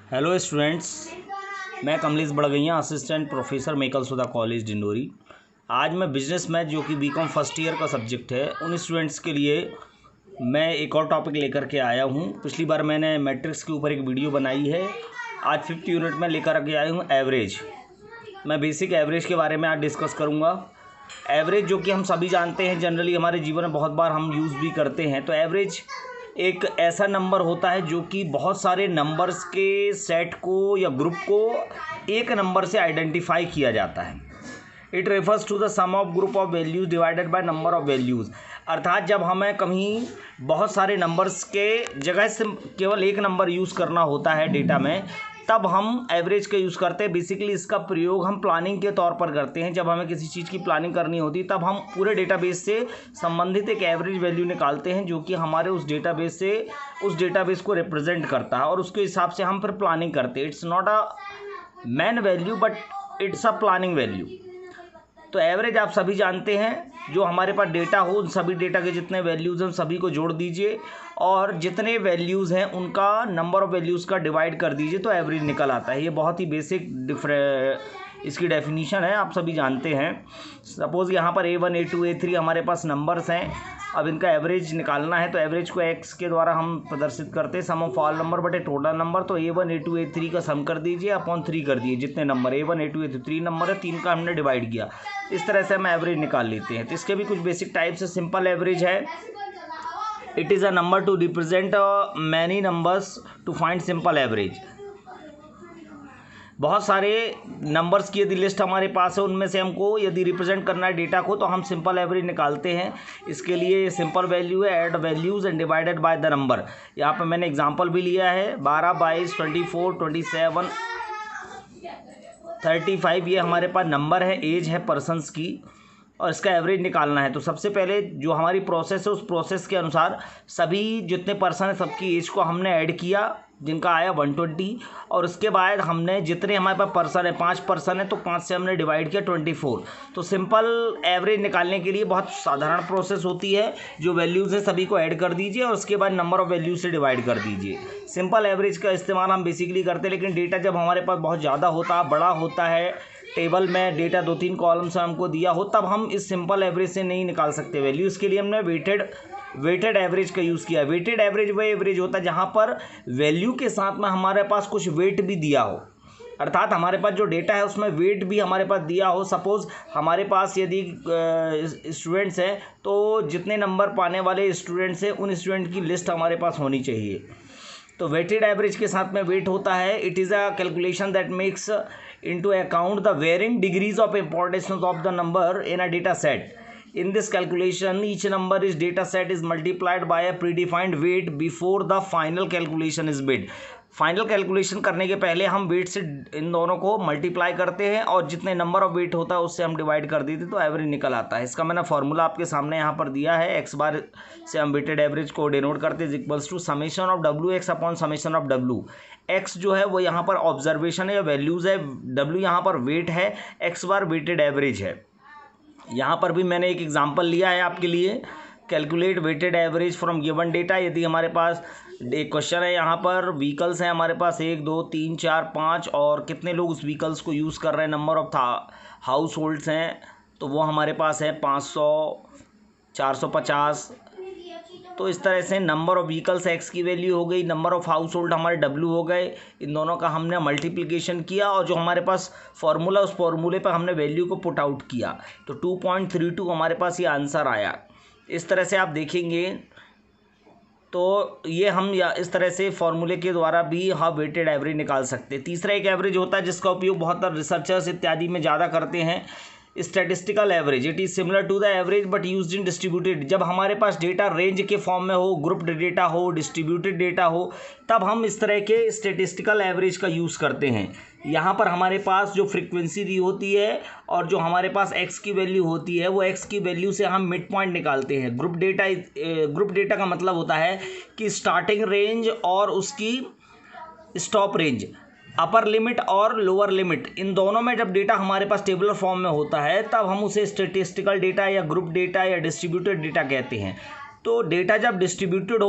Hello students, मैं Kamlesh Badgaiya, assistant professor Mekalsudha college Dindori. आज मैं बिजनेस मैथ जो कि बीकॉम फर्स्ट ईयर का सब्जेक्ट है, उन स्टूडेंट्स के लिए मैं एक और टॉपिक लेकर के आया हूँ। पिछली बार मैंने मैट्रिक्स के ऊपर एक वीडियो बनाई है। आज 5th यूनिट में लेकर के आया हूँ एवरेज। मैं बेसिक एवरेज के बारे में आज डिस्कस करूँगा। एवरेज जो कि हम सभी जानते हैं, जनरली हमारे जीवन में बहुत बार हम यूज़ भी करते हैं। तो एवरेज एक ऐसा नंबर होता है जो कि बहुत सारे नंबर्स के सेट को या ग्रुप को एक नंबर से आइडेंटिफाई किया जाता है। It refers to the sum of group of values divided by number of values. अर्थात जब हमें कहीं बहुत सारे नंबर्स के जगह से केवल एक नंबर यूज़ करना होता है डेटा में, तब हम एवरेज का यूज़ करते हैं। बेसिकली इसका प्रयोग हम प्लानिंग के तौर पर करते हैं। जब हमें किसी चीज़ की प्लानिंग करनी होती है तब हम पूरे डेटाबेस से संबंधित एक एवरेज वैल्यू निकालते हैं, जो कि हमारे उस डेटाबेस को रिप्रेजेंट करता है, और उसके हिसाब से हम फिर प्लानिंग करते हैं। It's not a main value but it's a planning value. तो एवरेज आप सभी जानते हैं, जो हमारे पास डेटा हो, उन सभी डेटा के जितने वैल्यूज़ हैं सभी को जोड़ दीजिए और जितने वैल्यूज़ हैं उनका नंबर ऑफ़ वैल्यूज़ का डिवाइड कर दीजिए तो एवरेज निकल आता है। ये बहुत ही बेसिक इसकी डेफिनीशन है, आप सभी जानते हैं। सपोज़ यहाँ पर A1 A2 A3 हमारे पास नंबर्स हैं। अब इनका एवरेज निकालना है तो एवरेज को x के द्वारा हम प्रदर्शित करते हैं, सम ऑफ ऑल नंबर बटे टोटल नंबर। तो A1 A2 A3 का सम कर दीजिए अपॉन 3 कर दिए। जितने number A1 A2 A3 3 number है, 3 का हमने डिवाइड किया। इस तरह से हम एवरेज निकाल लेते हैं। तो इसके भी कुछ बेसिक टाइप्स है। सिंपल एवरेज है, it is a number to represent many numbers to find simple average. बहुत सारे नंबर्स की यदि लिस्ट हमारे पास है, उनमें से हमको यदि रिप्रेजेंट करना है डेटा को, तो हम सिंपल एवरेज निकालते हैं। इसके लिए सिंपल वैल्यू है add values and divided by the number. यहाँ पे मैंने एग्जांपल भी लिया है। 12, 22, 24, 27, 35 ये हमारे पास नंबर है, एज है पर्सन्स की, और इसका एवरेज निकालना है। तो सबसे पहले जो हमारी प्रोसेस है, उस प्रोसेस के अनुसार सभी जितने पर्सन है सबकी एज को हमने ऐड किया, जिनका आया 120, और उसके बाद हमने जितने हमारे पास पर्सन है, 5 पर्सन है, तो 5 से हमने डिवाइड किया 24। तो सिंपल एवरेज निकालने के लिए बहुत साधारण प्रोसेस होती है। जो वैल्यूज़ है सभी को ऐड कर दीजिए और उसके बाद नंबर ऑफ़ वैल्यूज से डिवाइड कर दीजिए। सिंपल एवरेज का इस्तेमाल हम बेसिकली करते हैं, लेकिन डेटा जब हमारे पास बहुत ज़्यादा होता, बड़ा होता है, टेबल में डेटा 2-3 कॉलम्स हमको दिया हो, तब हम इस सिंपल एवरेज से नहीं निकाल सकते वैल्यू। इसके लिए हमने वेटेड एवरेज का यूज़ किया। वेटेड एवरेज वह एवरेज होता है जहाँ पर वैल्यू के साथ में हमारे पास कुछ वेट भी दिया हो, अर्थात हमारे पास जो डेटा है उसमें वेट भी हमारे पास दिया हो। सपोज़ हमारे पास यदि स्टूडेंट्स हैं, तो जितने नंबर पाने वाले स्टूडेंट्स हैं उन स्टूडेंट की लिस्ट हमारे पास होनी चाहिए। तो वेटेड एवरेज के साथ में वेट होता है। It is a calculation that makes into account the varying degrees of importance of the number in a data set. In this calculation, each number is data set is multiplied by a predefined weight before the final calculation is made. Final calculation करने के पहले हम wait से इन दोनों को multiply करते हैं और जितने नंबर ऑफ वेट होता है उससे हम डिवाइड कर देते, तो एवरेज निकल आता है। इसका मैंने फार्मूला आपके सामने यहाँ पर दिया है। एक्स बार से हम वेटेड एवरेज को डिनोट करते हैं equals to summation of W X upon summation of W. X जो है वो यहाँ पर ऑब्जर्वेशन है या वैल्यूज़ है, डब्ल्यू यहाँ पर वेट है, एक्स बार वेटेड एवरेज है। यहाँ पर भी मैंने एक एग्जांपल लिया है आपके लिए। Calculate weighted average from given data. यदि हमारे पास एक क्वेश्चन है, यहाँ पर व्हीकल्स हैं हमारे पास 1 2 3 4 5, और कितने लोग उस व्हीकल्स को यूज़ कर रहे हैं, नंबर ऑफ हाउस होल्ड्स हैं, तो वो हमारे पास है 500, 450। तो इस तरह से नंबर ऑफ़ व्हीकल्स एक्स की वैल्यू हो गई, नंबर ऑफ़ हाउस होल्ड हमारे डब्ल्यू हो गए। इन दोनों का हमने मल्टीप्लिकेशन किया और जो हमारे पास फार्मूला, उस फार्मूले पर हमने वैल्यू को पुट आउट किया, तो 2.32 हमारे पास ये आंसर आया। इस तरह से आप देखेंगे तो ये हम या इस तरह से फार्मूले के द्वारा भी हम वेटेड एवरेज निकाल सकते हैं। तीसरा एक एवरेज होता है जिसका उपयोग बहुत रिसर्चर्स इत्यादि में ज़्यादा करते हैं, statistical average. It is similar to the average but used in distributed. जब हमारे पास डेटा रेंज के फॉर्म में हो, ग्रुप्ड डेटा हो, डिस्ट्रीब्यूटेड डेटा हो, तब हम इस तरह के स्टैटिस्टिकल एवरेज का यूज़ करते हैं। यहाँ पर हमारे पास जो फ्रीक्वेंसी दी होती है और जो हमारे पास एक्स की वैल्यू होती है, वो एक्स की वैल्यू से हम मिड पॉइंट निकालते हैं। ग्रुप डेटा का मतलब होता है कि स्टार्टिंग रेंज और उसकी स्टॉप रेंज, अपर लिमिट और लोअर लिमिट, इन दोनों में जब डेटा हमारे पास टेबुलर फॉर्म में होता है तब हम उसे स्टैटिस्टिकल डेटा या ग्रुप डेटा या डिस्ट्रीब्यूटेड डेटा कहते हैं। तो डेटा जब डिस्ट्रीब्यूटेड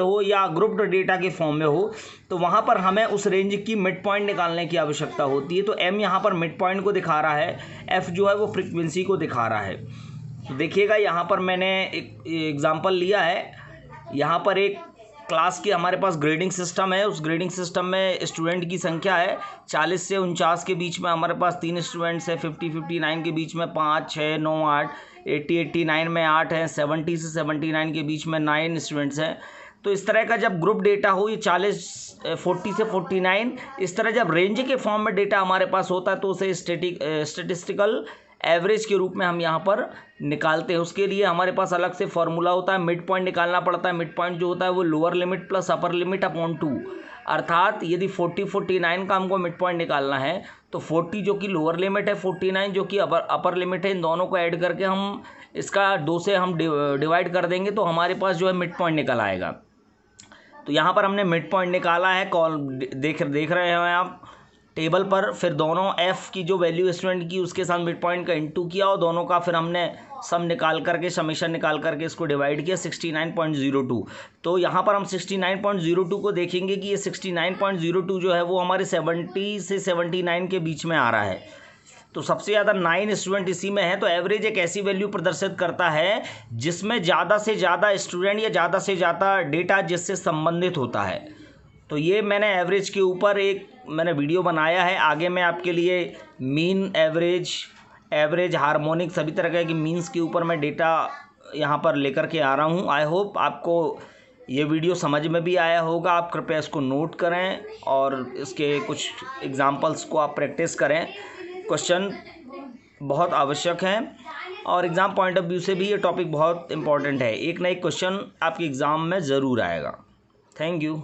हो या ग्रुप्ड डेटा के फॉर्म में हो तो वहाँ पर हमें उस रेंज की मिड पॉइंट निकालने की आवश्यकता होती है। तो एम यहाँ पर मिड पॉइंट को दिखा रहा है, एफ जो है वो फ्रीक्वेंसी को दिखा रहा है। तो देखिएगा यहाँ पर मैंने एक एग्जांपल लिया है। यहाँ पर एक क्लास की हमारे पास ग्रेडिंग सिस्टम है। उस ग्रेडिंग सिस्टम में स्टूडेंट की संख्या है 40 से 49 के बीच में हमारे पास 3 स्टूडेंट्स हैं, 50-59 के बीच में 5, 6, 9, 8, 80-89 में 8 हैं, 70 से 79 के बीच में 9 स्टूडेंट्स हैं। तो इस तरह का जब ग्रुप डेटा हो, ये 40 से 49 इस तरह जब रेंज के फॉर्म में डेटा हमारे पास होता है तो उसे स्टेटिस्टिकल एवरेज के रूप में हम यहाँ पर निकालते हैं। उसके लिए हमारे पास अलग से फॉर्मूला होता है, मिड पॉइंट निकालना पड़ता है। मिड पॉइंट जो होता है वो lower limit plus upper limit upon 2, अर्थात यदि 40-49 का हमको मिड पॉइंट निकालना है तो 40 जो कि लोअर लिमिट है, 49 जो कि अपर लिमिट है, इन दोनों को ऐड करके हम इसका 2 से हम डिवाइड कर देंगे तो हमारे पास जो है मिड पॉइंट निकल आएगा। तो यहाँ पर हमने मिड पॉइंट निकाला है, कॉल देख रहे हैं आप टेबल पर। फिर दोनों एफ की जो वैल्यू स्टूडेंट की उसके साथ मिड पॉइंट का इंटू किया और दोनों का फिर हमने सम निकाल करके, समेशन निकाल करके इसको डिवाइड किया 69.02। तो यहाँ पर हम 69.02 को देखेंगे कि ये 69.02 जो है वो हमारे 70 से 79 के बीच में आ रहा है। तो सबसे ज़्यादा 9 स्टूडेंट इसी में है। तो एवरेज एक ऐसी वैल्यू प्रदर्शित करता है जिसमें ज़्यादा से ज़्यादा स्टूडेंट या ज़्यादा से ज़्यादा डेटा जिससे संबंधित होता है। तो ये मैंने एवरेज के ऊपर एक वीडियो बनाया है। आगे मैं आपके लिए मीन, एवरेज, हार्मोनिक सभी तरह के मीन्स के ऊपर मैं डेटा यहाँ पर लेकर के आ रहा हूँ। आई होप आपको ये वीडियो समझ में भी आया होगा। आप कृपया इसको नोट करें और इसके कुछ एग्जांपल्स को आप प्रैक्टिस करें। क्वेश्चन बहुत आवश्यक हैं और एग्ज़ाम पॉइंट ऑफ व्यू से भी ये टॉपिक बहुत इंपॉर्टेंट है। एक ना एक क्वेश्चन आपके एग्ज़ाम में ज़रूर आएगा। Thank you.